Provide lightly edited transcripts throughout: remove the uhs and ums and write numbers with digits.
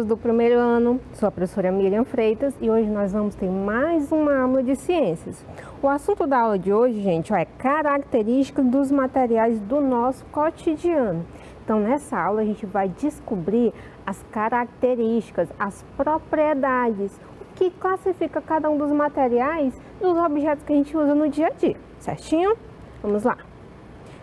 alunos do primeiro ano, sou a professora Miriam Freitas e hoje nós vamos ter mais uma aula de ciências. O assunto da aula de hoje, gente, é características dos materiais do nosso cotidiano. Então, nessa aula a gente vai descobrir as características, as propriedades, o que classifica cada um dos materiais dos objetos que a gente usa no dia a dia, certinho? Vamos lá.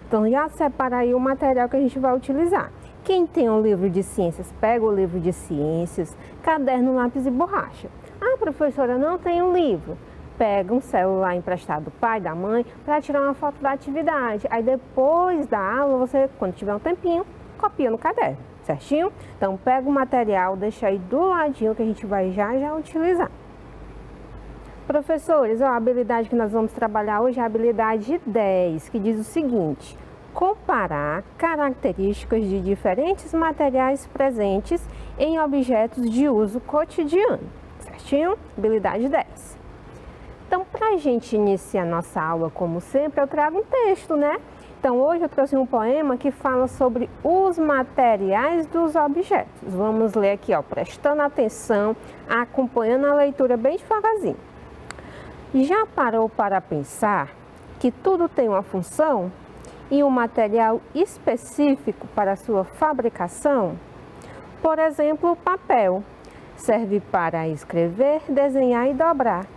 Então, já separa aí o material que a gente vai utilizar. Quem tem um livro de ciências, pega o livro de ciências, caderno, lápis e borracha. Ah, professora, não tem um livro. Pega um celular emprestado do pai, da mãe, para tirar uma foto da atividade. Aí depois da aula, você, quando tiver um tempinho, copia no caderno, certinho? Então, pega o material, deixa aí do ladinho que a gente vai já utilizar. Professores, a habilidade que nós vamos trabalhar hoje é a habilidade 10, que diz o seguinte: comparar características de diferentes materiais presentes em objetos de uso cotidiano, certinho? Habilidade 10. Então, para a gente iniciar nossa aula, como sempre, eu trago um texto, né? Então, hoje eu trouxe um poema que fala sobre os materiais dos objetos. Vamos ler aqui, ó, prestando atenção, acompanhando a leitura bem devagarzinho. Já parou para pensar que tudo tem uma função e um material específico para sua fabricação? Por exemplo, o papel serve para escrever, desenhar e dobrar,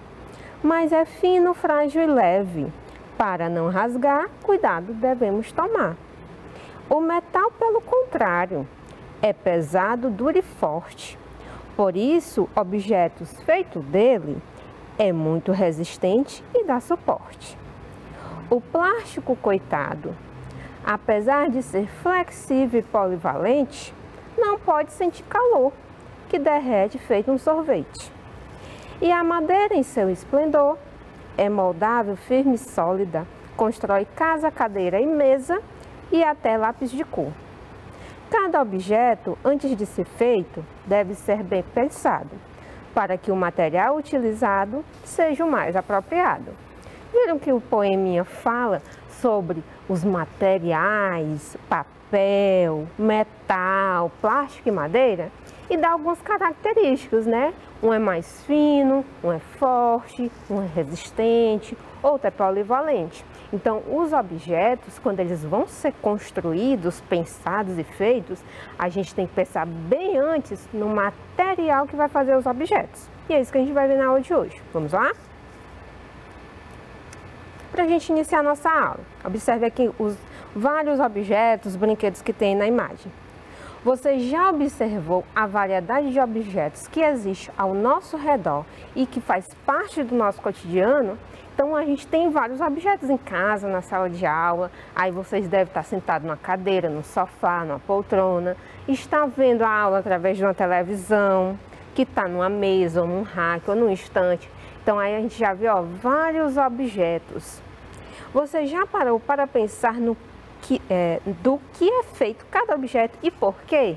mas é fino, frágil e leve. Para não rasgar, cuidado devemos tomar. O metal, pelo contrário, é pesado, duro e forte. Por isso, objetos feitos dele é muito resistente e dá suporte. O plástico, coitado, apesar de ser flexível e polivalente, não pode sentir calor, que derrete feito um sorvete. E a madeira, em seu esplendor, é moldável, firme e sólida, constrói casa, cadeira e mesa e até lápis de cor. Cada objeto, antes de ser feito, deve ser bem pensado, para que o material utilizado seja o mais apropriado. Viram que o poeminha fala sobre os materiais, papel, metal, plástico e madeira? E dá algumas características, né? Um é mais fino, um é forte, um é resistente, outro é polivalente. Então, os objetos, quando eles vão ser construídos, pensados e feitos, a gente tem que pensar bem antes no material que vai fazer os objetos. E é isso que a gente vai ver na aula de hoje. Vamos lá? Para a gente iniciar a nossa aula, observe aqui os vários objetos, brinquedos que tem na imagem. Você já observou a variedade de objetos que existe ao nosso redor e que faz parte do nosso cotidiano? Então, a gente tem vários objetos em casa, na sala de aula. Aí vocês devem estar sentados numa cadeira, no sofá, numa poltrona. Está vendo a aula através de uma televisão, que está numa mesa, ou num rack, ou num estante. Então, aí a gente já vê, ó, vários objetos. Você já parou para pensar no do que é feito cada objeto e por quê?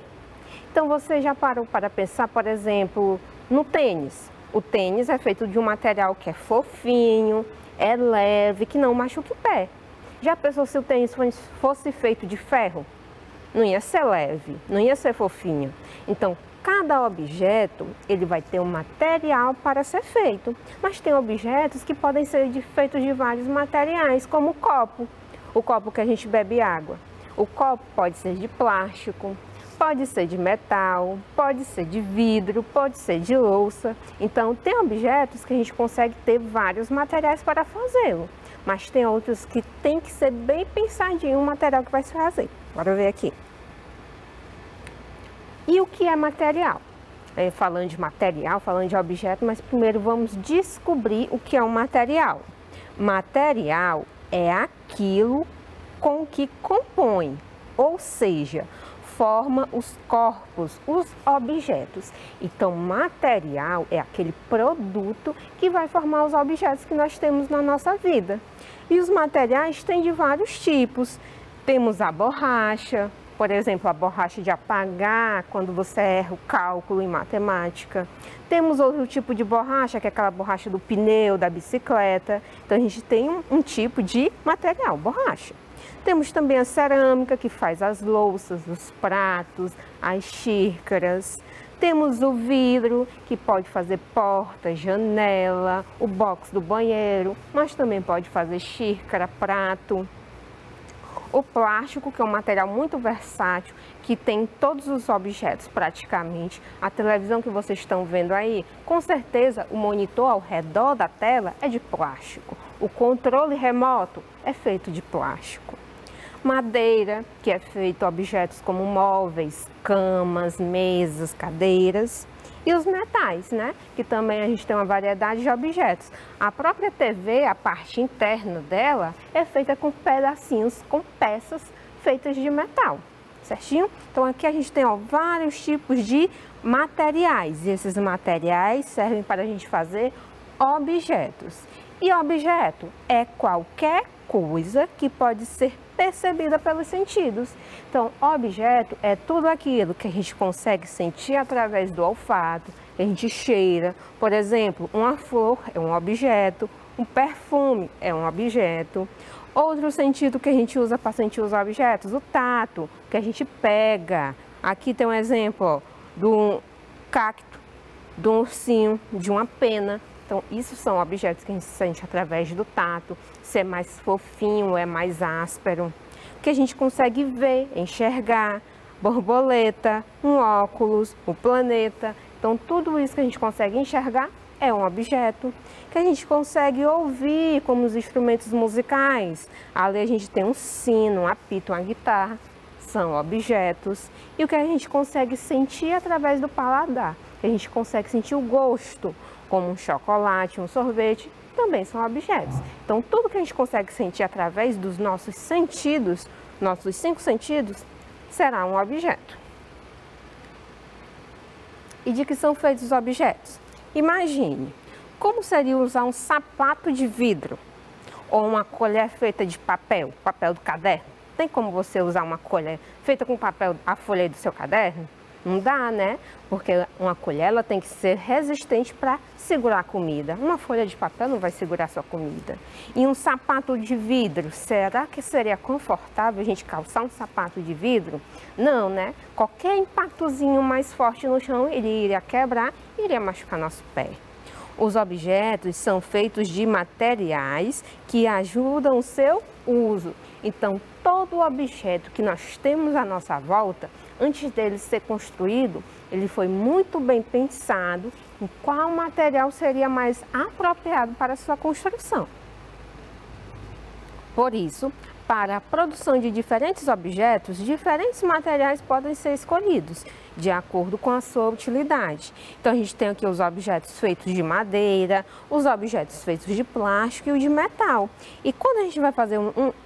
Então, você já parou para pensar, por exemplo, no tênis. O tênis é feito de um material que é fofinho, é leve, que não machuca o pé. Já pensou se o tênis fosse feito de ferro? Não ia ser leve, não ia ser fofinho. Então, cada objeto, ele vai ter um material para ser feito. Mas tem objetos que podem ser feitos de vários materiais, como o copo. O copo que a gente bebe água. O copo pode ser de plástico, pode ser de metal, pode ser de vidro, pode ser de louça. Então, tem objetos que a gente consegue ter vários materiais para fazê-lo. Mas tem outros que tem que ser bem pensadinho o material que vai se fazer. Bora ver aqui. E o que é material? Falando de material, falando de objeto, mas primeiro vamos descobrir o que é um material. Material é aquilo com que compõe, ou seja, forma os corpos, os objetos. Então, material é aquele produto que vai formar os objetos que nós temos na nossa vida. E os materiais têm de vários tipos. Temos a borracha, por exemplo, a borracha de apagar quando você erra o cálculo em matemática. Temos outro tipo de borracha, que é aquela borracha do pneu, da bicicleta. Então, a gente tem um tipo de material, borracha. Temos também a cerâmica, que faz as louças, os pratos, as xícaras. Temos o vidro, que pode fazer porta, janela, o box do banheiro, mas também pode fazer xícara, prato. O plástico, que é um material muito versátil, que tem em todos os objetos praticamente. A televisão que vocês estão vendo aí, com certeza o monitor ao redor da tela é de plástico. O controle remoto é feito de plástico. Madeira, que é feito objetos como móveis, camas, mesas, cadeiras. E os metais, né? Que também a gente tem uma variedade de objetos. A própria TV, a parte interna dela, é feita com pedacinhos, com peças feitas de metal, certinho? Então aqui a gente tem vários tipos de materiais. E esses materiais servem para a gente fazer objetos. E objeto é qualquer coisa que pode ser percebida pelos sentidos. Então, objeto é tudo aquilo que a gente consegue sentir através do olfato, que a gente cheira. Por exemplo, uma flor é um objeto, um perfume é um objeto. Outro sentido que a gente usa para sentir os objetos, o tato, que a gente pega. Aqui tem um exemplo, ó, de um cacto, de um ursinho, de uma pena. Então, isso são objetos que a gente sente através do tato, se é mais fofinho, é mais áspero, que a gente consegue ver, enxergar, borboleta, um óculos, o planeta. Então, tudo isso que a gente consegue enxergar é um objeto, que a gente consegue ouvir, como os instrumentos musicais. Ali a gente tem um sino, um apito, uma guitarra, são objetos. E o que a gente consegue sentir através do paladar, que a gente consegue sentir o gosto, como um chocolate, um sorvete, também são objetos. Então, tudo que a gente consegue sentir através dos nossos sentidos, nossos 5 sentidos, será um objeto. E de que são feitos os objetos? Imagine, como seria usar um sapato de vidro ou uma colher feita de papel, papel do caderno? Tem como você usar uma colher feita com papel, a folha do seu caderno? Não dá, né? Porque uma colher ela tem que ser resistente para segurar a comida. Uma folha de papel não vai segurar a sua comida. E um sapato de vidro, será que seria confortável a gente calçar um sapato de vidro? Não, né? Qualquer impactozinho mais forte no chão, ele iria quebrar e iria machucar nosso pé. Os objetos são feitos de materiais que ajudam o seu uso. Então, todo objeto que nós temos à nossa volta, antes dele ser construído, ele foi muito bem pensado em qual material seria mais apropriado para a sua construção. Por isso, para a produção de diferentes objetos, diferentes materiais podem ser escolhidos, de acordo com a sua utilidade. Então, a gente tem aqui os objetos feitos de madeira, os objetos feitos de plástico e o de metal. E quando a gente vai fazer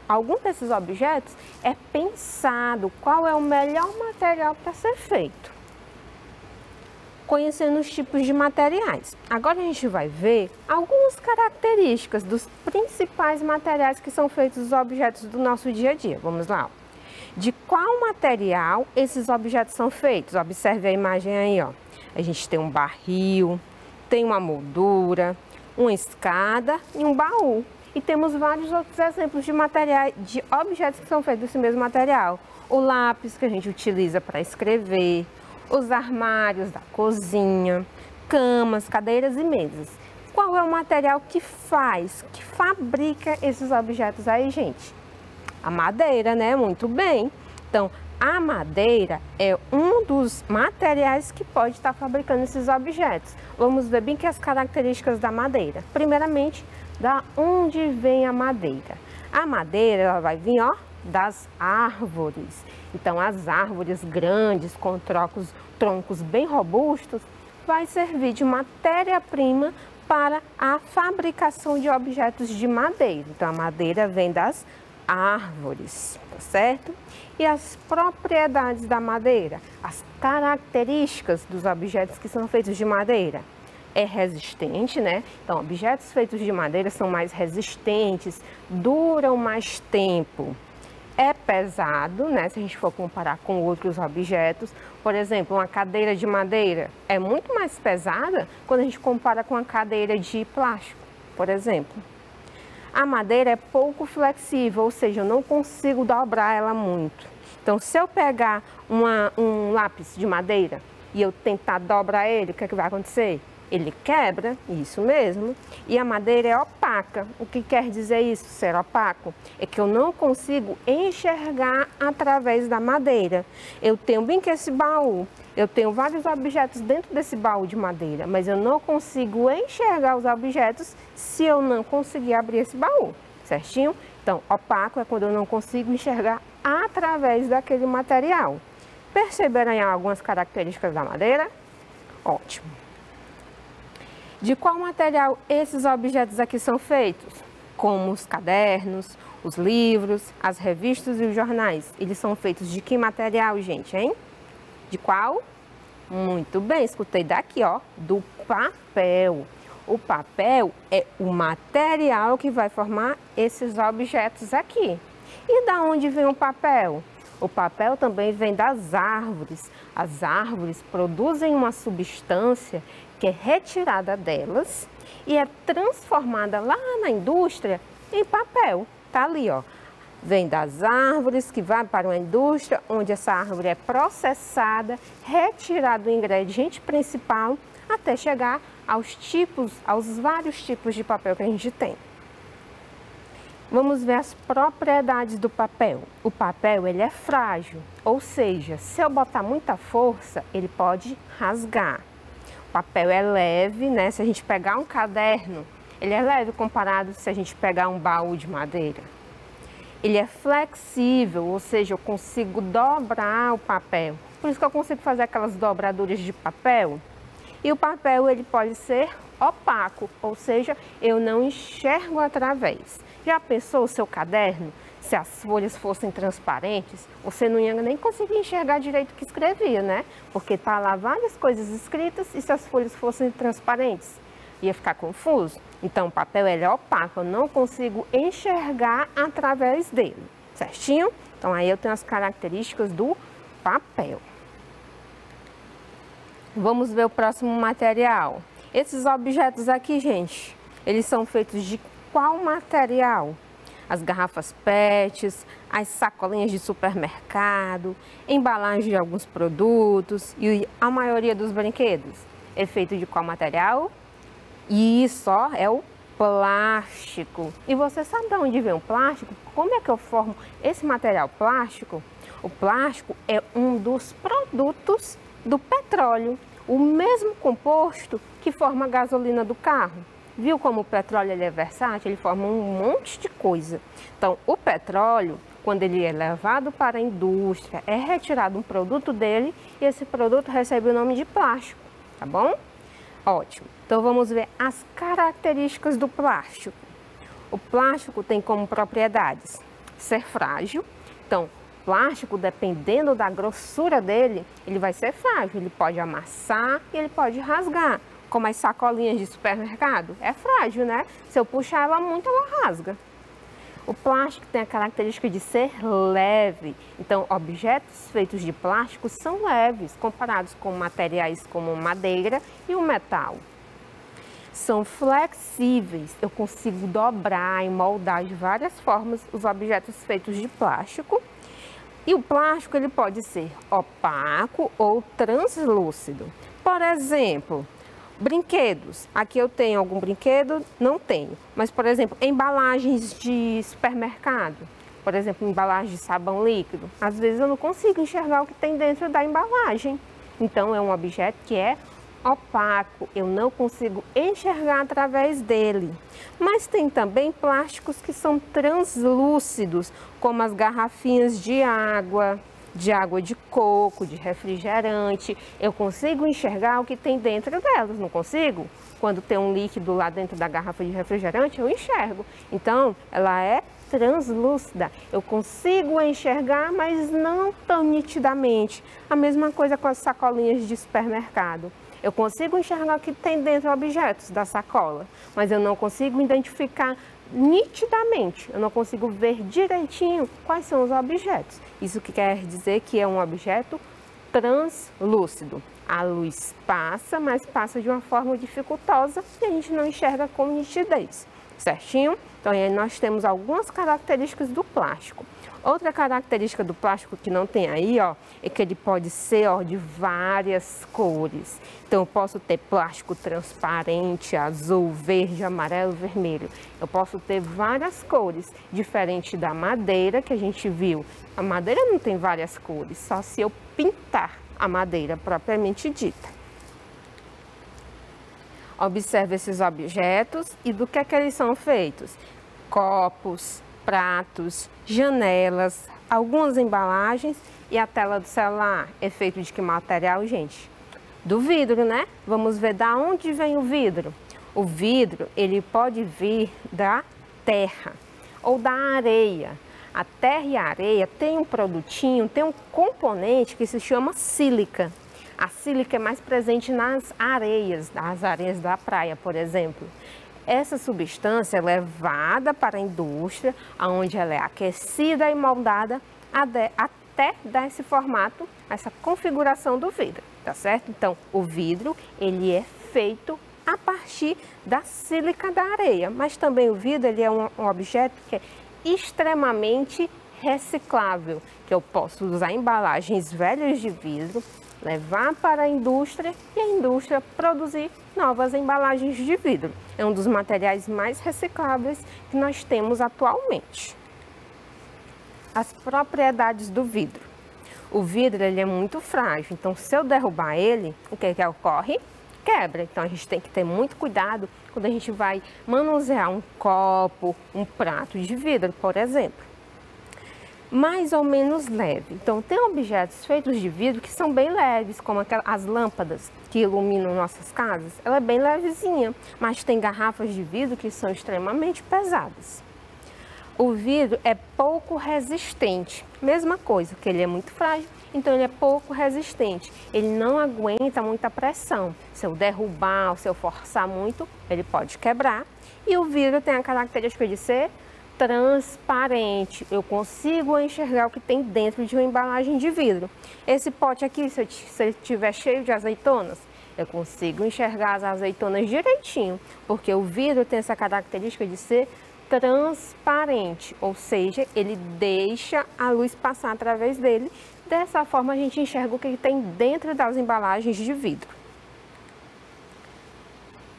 algum desses objetos, é pensado qual é o melhor material para ser feito, conhecendo os tipos de materiais. Agora a gente vai ver algumas características dos principais materiais que são feitos os objetos do nosso dia a dia. Vamos lá. De qual material esses objetos são feitos? Observe a imagem aí, ó. A gente tem um barril, tem uma moldura, uma escada e um baú. E temos vários outros exemplos de materiais, de objetos que são feitos desse mesmo material. O lápis que a gente utiliza para escrever, os armários da cozinha, camas, cadeiras e mesas. Qual é o material que fabrica esses objetos aí, gente? A madeira, né? Muito bem. Então, a madeira é um dos materiais que pode estar fabricando esses objetos. Vamos ver bem que as características da madeira. Primeiramente, da onde vem a madeira? A madeira, ela vai vir, ó, das árvores. Então, as árvores grandes, com troncos bem robustos, vai servir de matéria-prima para a fabricação de objetos de madeira. Então, a madeira vem das árvores, tá certo? E as propriedades da madeira, as características dos objetos que são feitos de madeira. É resistente, né? Então, objetos feitos de madeira são mais resistentes, duram mais tempo. É pesado, né? Se a gente for comparar com outros objetos. Por exemplo, uma cadeira de madeira é muito mais pesada quando a gente compara com uma cadeira de plástico, por exemplo. A madeira é pouco flexível, ou seja, eu não consigo dobrar ela muito. Então, se eu pegar um lápis de madeira e eu tentar dobrar ele, o que é que vai acontecer? Ele quebra, isso mesmo, e a madeira é opaca. O que quer dizer isso, ser opaco? É que eu não consigo enxergar através da madeira. Eu tenho bem que esse baú, eu tenho vários objetos dentro desse baú de madeira, mas eu não consigo enxergar os objetos se eu não conseguir abrir esse baú, certinho? Então, opaco é quando eu não consigo enxergar através daquele material. Perceberam aí algumas características da madeira? Ótimo. De qual material esses objetos aqui são feitos? Como os cadernos, os livros, as revistas e os jornais. Eles são feitos de que material, gente, hein? De qual? Muito bem, escutei daqui, ó, do papel. O papel é o material que vai formar esses objetos aqui. E da onde vem o papel? O papel também vem das árvores. As árvores produzem uma substância que é retirada delas e é transformada lá na indústria em papel. Tá ali, ó. Vem das árvores que vai para uma indústria onde essa árvore é processada, retirado o ingrediente principal até chegar aos vários tipos de papel que a gente tem. Vamos ver as propriedades do papel. O papel, ele é frágil, ou seja, se eu botar muita força, ele pode rasgar. O papel é leve, né? Se a gente pegar um caderno, ele é leve comparado se a gente pegar um baú de madeira. Ele é flexível, ou seja, eu consigo dobrar o papel. Por isso que eu consigo fazer aquelas dobraduras de papel. E o papel, ele pode ser opaco, ou seja, eu não enxergo através. Já pensou o seu caderno? Se as folhas fossem transparentes, você não ia nem conseguir enxergar direito o que escrevia, né? Porque tá lá várias coisas escritas e se as folhas fossem transparentes, ia ficar confuso. Então, o papel ele é opaco, eu não consigo enxergar através dele, certinho? Então, aí eu tenho as características do papel. Vamos ver o próximo material. Esses objetos aqui, gente, eles são feitos de qual material? As garrafas PETs, as sacolinhas de supermercado, embalagem de alguns produtos e a maioria dos brinquedos. É feito de qual material? Isso, ó, é o plástico. E você sabe de onde vem o plástico? Como é que eu formo esse material plástico? O plástico é um dos produtos do petróleo, o mesmo composto que forma a gasolina do carro. Viu como o petróleo ele é versátil? Ele forma um monte de coisa. Então, o petróleo, quando ele é levado para a indústria, é retirado um produto dele e esse produto recebe o nome de plástico, tá bom? Ótimo. Então, vamos ver as características do plástico. O plástico tem como propriedades ser frágil. Então, o plástico, dependendo da grossura dele, ele vai ser frágil. Ele pode amassar e ele pode rasgar. Como as sacolinhas de supermercado, é frágil, né? Se eu puxar ela muito, ela rasga. O plástico tem a característica de ser leve. Então, objetos feitos de plástico são leves, comparados com materiais como madeira e o metal. São flexíveis. Eu consigo dobrar e moldar de várias formas os objetos feitos de plástico. E o plástico, ele pode ser opaco ou translúcido. Por exemplo, brinquedos. Aqui eu tenho algum brinquedo? Não tenho. Mas, por exemplo, embalagens de supermercado. Por exemplo, embalagem de sabão líquido. Às vezes eu não consigo enxergar o que tem dentro da embalagem. Então, é um objeto que é opaco. Eu não consigo enxergar através dele. Mas tem também plásticos que são translúcidos, como as garrafinhas de água de coco, de refrigerante. Eu consigo enxergar o que tem dentro delas, não consigo? Quando tem um líquido lá dentro da garrafa de refrigerante, eu enxergo. Então, ela é translúcida. Eu consigo enxergar, mas não tão nitidamente. A mesma coisa com as sacolinhas de supermercado. Eu consigo enxergar o que tem dentro objetos da sacola, mas eu não consigo identificar nitidamente, eu não consigo ver direitinho quais são os objetos. Isso que quer dizer que é um objeto translúcido. A luz passa, mas passa de uma forma dificultosa e a gente não enxerga com nitidez, certinho? Então, aí nós temos algumas características do plástico. Outra característica do plástico que não tem aí, ó, é que ele pode ser, ó, de várias cores. Então, eu posso ter plástico transparente, azul, verde, amarelo, vermelho. Eu posso ter várias cores, diferente da madeira que a gente viu. A madeira não tem várias cores, só se eu pintar a madeira propriamente dita. Observe esses objetos e do que é que eles são feitos. Copos, pratos, janelas, algumas embalagens e a tela do celular. É feito de que material, gente? Do vidro, né? Vamos ver da onde vem o vidro. O vidro, ele pode vir da terra ou da areia. A terra e a areia tem um produtinho, tem um componente que se chama sílica. A sílica é mais presente nas areias da praia, por exemplo. Essa substância é levada para a indústria, onde ela é aquecida e moldada até dar esse formato, essa configuração do vidro, tá certo? Então, o vidro, ele é feito a partir da sílica da areia, mas também o vidro, ele é um objeto que é extremamente reciclável, que eu posso usar embalagens velhas de vidro, levar para a indústria e a indústria produzir novas embalagens de vidro. É um dos materiais mais recicláveis que nós temos atualmente. As propriedades do vidro. O vidro, ele é muito frágil, então se eu derrubar ele, o que ocorre? Quebra. Então a gente tem que ter muito cuidado quando a gente vai manusear um copo, um prato de vidro, por exemplo. Mais ou menos leve. Então, tem objetos feitos de vidro que são bem leves, como as lâmpadas que iluminam nossas casas. Ela é bem levezinha, mas tem garrafas de vidro que são extremamente pesadas. O vidro é pouco resistente. Mesma coisa, que ele é muito frágil, então ele é pouco resistente. Ele não aguenta muita pressão. Se eu derrubar ou se eu forçar muito, ele pode quebrar. E o vidro tem a característica de ser transparente, eu consigo enxergar o que tem dentro de uma embalagem de vidro. Esse pote aqui, se ele estiver cheio de azeitonas, eu consigo enxergar as azeitonas direitinho, porque o vidro tem essa característica de ser transparente, ou seja, ele deixa a luz passar através dele. Dessa forma a gente enxerga o que tem dentro das embalagens de vidro.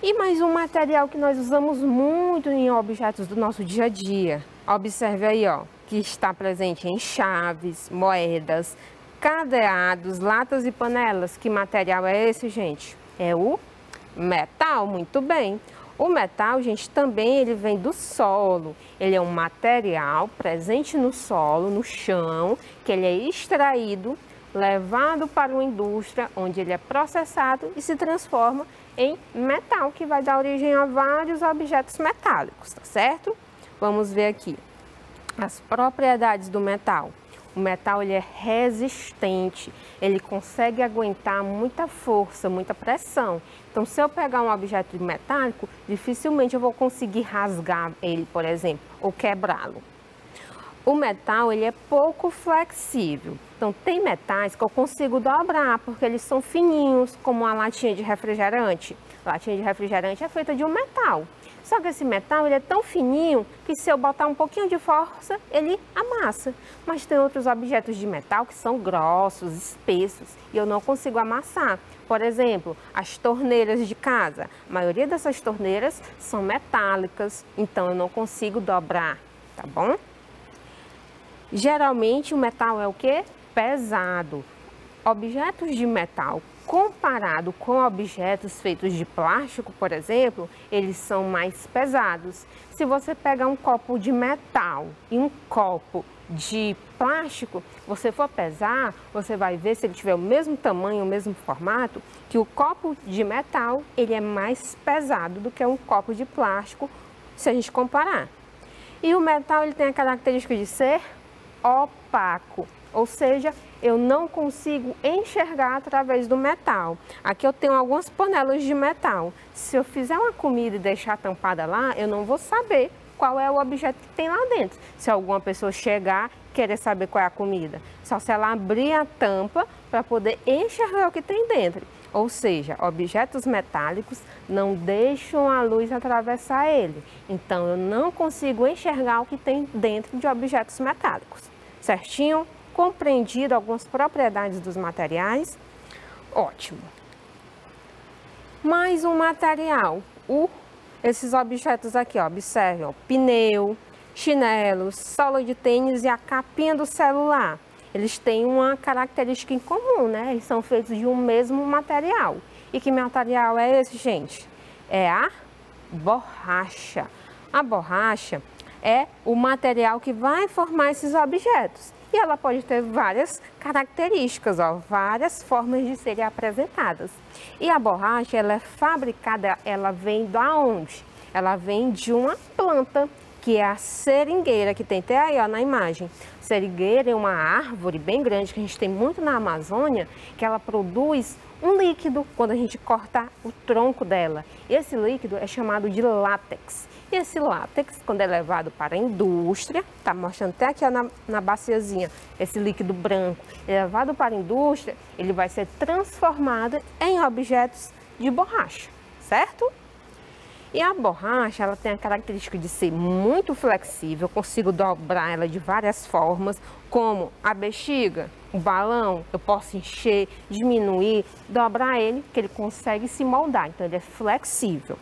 E mais um material que nós usamos muito em objetos do nosso dia a dia. Observe aí, ó, que está presente em chaves, moedas, cadeados, latas e panelas. Que material é esse, gente? É o metal, muito bem. O metal, gente, também ele vem do solo. Ele é um material presente no solo, no chão, que ele é extraído, levado para uma indústria, onde ele é processado e se transforma em metal, que vai dar origem a vários objetos metálicos, tá certo? Vamos ver aqui as propriedades do metal. O metal, ele é resistente, ele consegue aguentar muita força, muita pressão. Então, se eu pegar um objeto metálico, dificilmente eu vou conseguir rasgar ele, por exemplo, ou quebrá-lo. O metal, ele é pouco flexível. Então, tem metais que eu consigo dobrar, porque eles são fininhos, como a latinha de refrigerante. A latinha de refrigerante é feita de um metal. Só que esse metal, ele é tão fininho que se eu botar um pouquinho de força, ele amassa. Mas tem outros objetos de metal que são grossos, espessos, e eu não consigo amassar. Por exemplo, as torneiras de casa. A maioria dessas torneiras são metálicas, então eu não consigo dobrar, tá bom? Geralmente o metal é o quê? Pesado. Objetos de metal comparado com objetos feitos de plástico, por exemplo, eles são mais pesados. Se você pegar um copo de metal e um copo de plástico, você for pesar, você vai ver, se ele tiver o mesmo tamanho, o mesmo formato, que o copo de metal, ele é mais pesado do que um copo de plástico, se a gente comparar. E o metal, ele tem a característica de ser opaco, ou seja, eu não consigo enxergar através do metal. Aqui eu tenho algumas panelas de metal. Se eu fizer uma comida e deixar tampada lá, eu não vou saber qual é o objeto que tem lá dentro. Se alguma pessoa chegar e querer saber qual é a comida, só se ela abrir a tampa para poder enxergar o que tem dentro. Ou seja, objetos metálicos não deixam a luz atravessar ele. Então, eu não consigo enxergar o que tem dentro de objetos metálicos. Certinho? Compreendido algumas propriedades dos materiais? Ótimo. Mais um material. Esses objetos aqui, ó, observem, ó, pneu, chinelos, sola de tênis e a capinha do celular. Eles têm uma característica em comum, né? Eles são feitos de um mesmo material. E que material é esse, gente? É a borracha. A borracha é o material que vai formar esses objetos. E ela pode ter várias características, ó, várias formas de serem apresentadas. E a borracha, ela é fabricada, ela vem da onde? Ela vem de uma planta, que é a seringueira, que tem até aí, ó, na imagem. Seringueira é uma árvore bem grande, que a gente tem muito na Amazônia, que ela produz um líquido quando a gente corta o tronco dela. Esse líquido é chamado de látex. E esse látex, quando é levado para a indústria, tá mostrando até aqui ó, na baciazinha, esse líquido branco, é levado para a indústria, ele vai ser transformado em objetos de borracha, certo? E a borracha, ela tem a característica de ser muito flexível, eu consigo dobrar ela de várias formas, como a bexiga, o balão, eu posso encher, diminuir, dobrar ele, que ele consegue se moldar, então ele é flexível.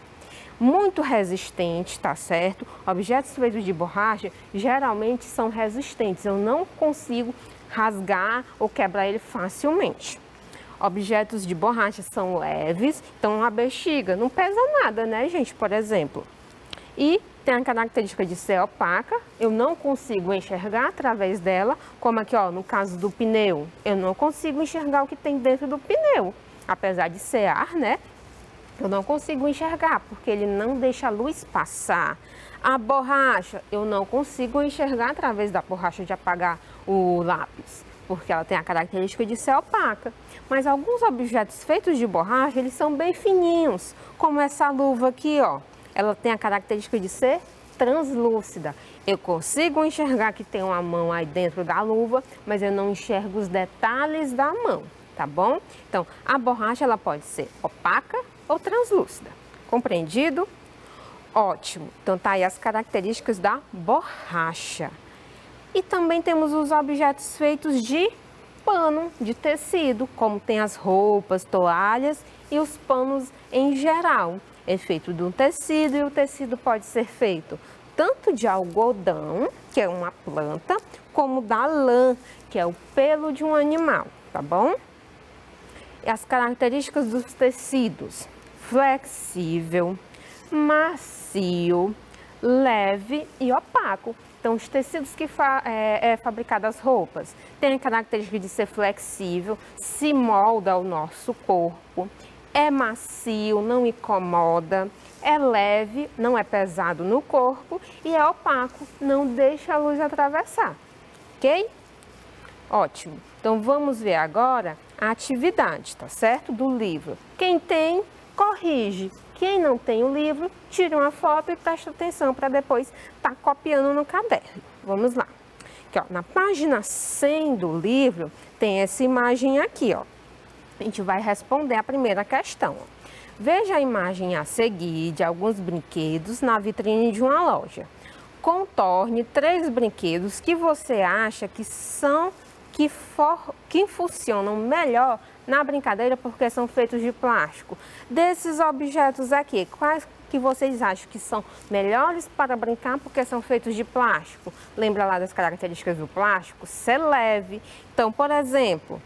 Muito resistente, tá certo? Objetos feitos de borracha geralmente são resistentes, eu não consigo rasgar ou quebrar ele facilmente. Objetos de borracha são leves, então a bexiga não pesa nada, né, gente, por exemplo. E tem a característica de ser opaca, eu não consigo enxergar através dela, como aqui, ó, no caso do pneu, eu não consigo enxergar o que tem dentro do pneu. Apesar de ser ar, né, eu não consigo enxergar, porque ele não deixa a luz passar. A borracha, eu não consigo enxergar através da borracha de apagar o lápis, porque ela tem a característica de ser opaca. Mas alguns objetos feitos de borracha, eles são bem fininhos, como essa luva aqui, ó. Ela tem a característica de ser translúcida. Eu consigo enxergar que tem uma mão aí dentro da luva, mas eu não enxergo os detalhes da mão, tá bom? Então, a borracha, ela pode ser opaca ou translúcida. Compreendido? Ótimo. Então, tá aí as características da borracha. E também temos os objetos feitos de pano, de tecido, como tem as roupas, toalhas e os panos em geral. É feito de um tecido e o tecido pode ser feito tanto de algodão, que é uma planta, como da lã, que é o pelo de um animal, tá bom? E as características dos tecidos: flexível, macio, leve e opaco. Então, os tecidos que fabricados as roupas têm a característica de ser flexível, se molda ao nosso corpo, é macio, não incomoda, é leve, não é pesado no corpo e é opaco, não deixa a luz atravessar, ok? Ótimo. Então, vamos ver agora a atividade, tá certo? Do livro. Quem tem, corrige. Quem não tem o livro, tira uma foto e presta atenção para depois estar copiando no caderno. Vamos lá. Aqui, ó, na página 100 do livro, tem essa imagem aqui, ó. A gente vai responder a primeira questão. Ó. Veja a imagem a seguir de alguns brinquedos na vitrine de uma loja. Contorne 3 brinquedos que você acha que funcionam melhor na brincadeira porque são feitos de plástico. Desses objetos aqui, quais que vocês acham que são melhores para brincar porque são feitos de plástico? Lembra lá das características do plástico? Ser leve. Então, por exemplo,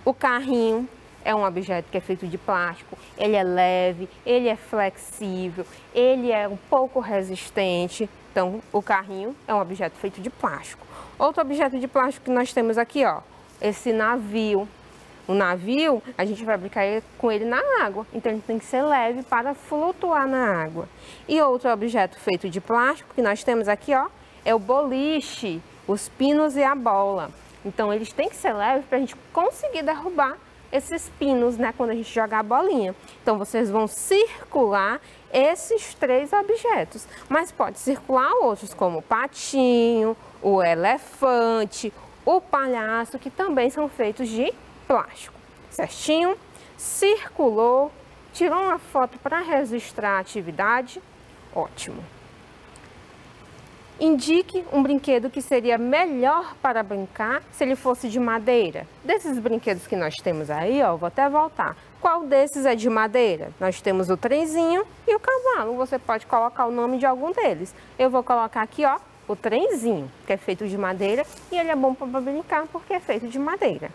o carrinho é um objeto que é feito de plástico, ele é leve, ele é flexível, ele é um pouco resistente. Então, o carrinho é um objeto feito de plástico. Outro objeto de plástico que nós temos aqui, ó, esse navio. O navio, a gente vai brincar com ele na água, então ele tem que ser leve para flutuar na água. E outro objeto feito de plástico que nós temos aqui, ó, é o boliche, os pinos e a bola. Então, eles têm que ser leves para a gente conseguir derrubar esses pinos, né, quando a gente jogar a bolinha. Então, vocês vão circular esses 3 objetos, mas pode circular outros, como o patinho, o elefante, o palhaço, que também são feitos de plástico, certinho? Circulou, tirou uma foto para registrar a atividade? Ótimo. Indique um brinquedo que seria melhor para brincar se ele fosse de madeira. Desses brinquedos que nós temos aí, ó, vou até voltar. Qual desses é de madeira? Nós temos o trenzinho e o cavalo. Você pode colocar o nome de algum deles. Eu vou colocar aqui, ó, o trenzinho, que é feito de madeira, e ele é bom para brincar porque é feito de madeira.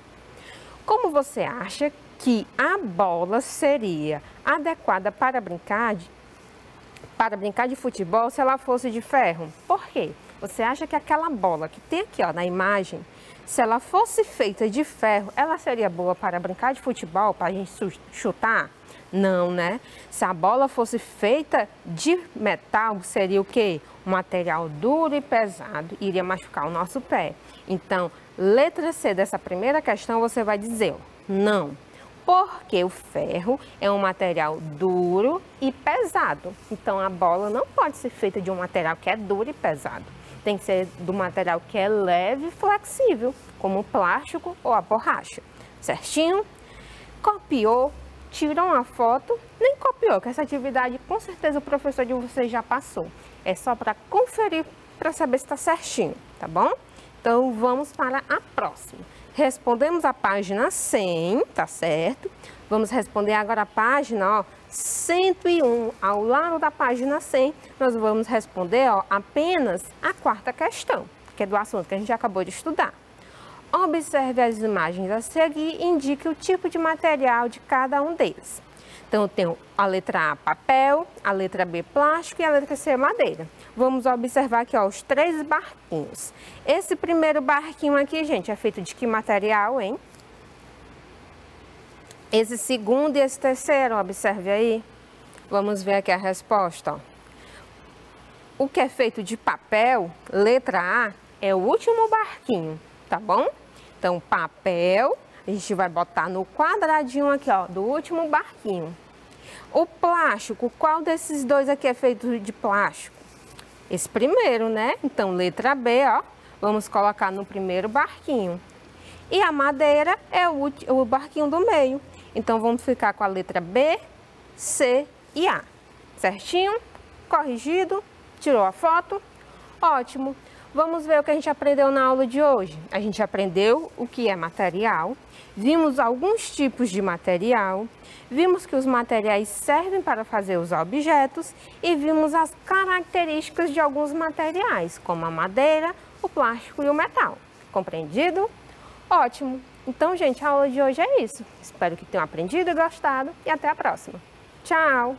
Como você acha que a bola seria adequada para brincar de futebol se ela fosse de ferro? Por quê? Você acha que aquela bola que tem aqui, ó, na imagem, se ela fosse feita de ferro, ela seria boa para brincar de futebol, para a gente chutar? Não, né? Se a bola fosse feita de metal, seria o quê? Um material duro e pesado, iria machucar o nosso pé. Então, letra C dessa primeira questão, você vai dizer, ó, não. Porque o ferro é um material duro e pesado. Então, a bola não pode ser feita de um material que é duro e pesado. Tem que ser do material que é leve e flexível, como o plástico ou a borracha. Certinho? Copiou, tirou uma foto, nem copiou, que essa atividade com certeza o professor de vocês já passou. É só para conferir, para saber se está certinho, tá bom? Então, vamos para a próxima. Respondemos a página 100, tá certo? Vamos responder agora a página, ó, 101. Ao lado da página 100, nós vamos responder, ó, apenas a quarta questão, que é do assunto que a gente acabou de estudar. Observe as imagens a seguir e indique o tipo de material de cada um deles. Então, eu tenho a letra A, papel, a letra B, plástico e a letra C, madeira. Vamos observar aqui, ó, os 3 barquinhos. Esse primeiro barquinho aqui, gente, é feito de que material, hein? Esse segundo e esse terceiro, observe aí. Vamos ver aqui a resposta, ó. O que é feito de papel, letra A, é o último barquinho, tá bom? Então, papel, a gente vai botar no quadradinho aqui, ó, do último barquinho. O plástico, qual desses dois aqui é feito de plástico? Esse primeiro, né? Então, letra B, ó, vamos colocar no primeiro barquinho. E a madeira é o barquinho do meio. Então, vamos ficar com a letra B, C e A. Certinho? Corrigido? Tirou a foto? Ótimo! Vamos ver o que a gente aprendeu na aula de hoje. A gente aprendeu o que é material, vimos alguns tipos de material, vimos que os materiais servem para fazer os objetos e vimos as características de alguns materiais, como a madeira, o plástico e o metal. Compreendido? Ótimo! Então, gente, a aula de hoje é isso. Espero que tenham aprendido e gostado e até a próxima. Tchau!